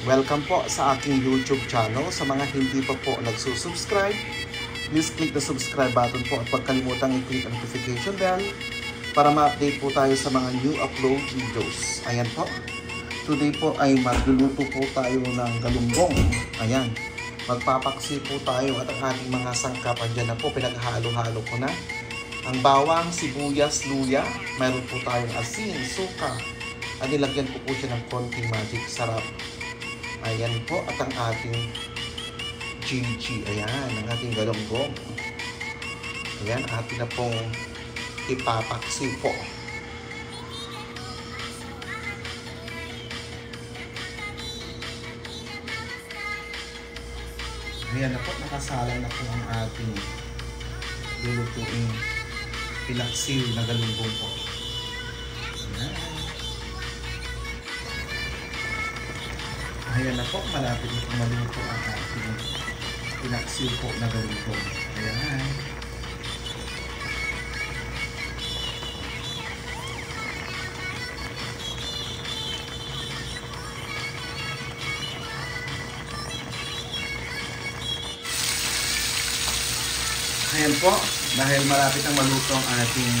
Welcome po sa aking YouTube channel. Sa mga hindi pa po nagsusubscribe, please click the subscribe button po at huwag kalimutang i-click ang notification bell para ma-update po tayo sa mga new upload videos. Ayan po. Today po ay magluluto po tayo ng galunggong. Ayan. Magpapaksi po tayo at ang ating mga sangkapan dyan na po. Pinaghalo-halo ko na. Ang bawang, sibuyas, luya. Mayroon po tayong asin, suka. At nilagyan ko po siya ng konting magic sarap. Ayan po, at ang ating GG. Ayan, ang ating galunggong. Ayan, atin na pong ipapaksi po. Ayan na po, nakasalang na po ang ating lulutuing pinaksiw na galunggong po. Ayan. Ayan na po, malapit na po maluto ang ating pinaksiw po na galunggong. Ayan. Ayan po, dahil malapit ang maluto ang ating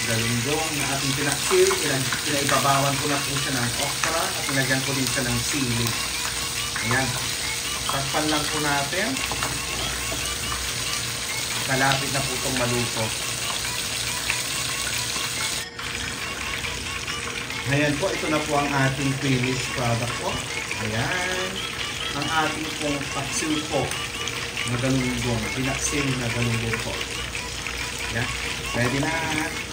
galunggong na ating pinaksiw, pinaibabawan ko na po siya ng okra at nilagyan ko din siya ng sili. Ayan. Takpan lang po natin. Malapit na po itong maluto. Ayan po, ito na po ang ating finished product po. Ayan. Ang ating pong paksiw po na galunggong. Pinaksiw na galunggong po. Ayan. Ready na.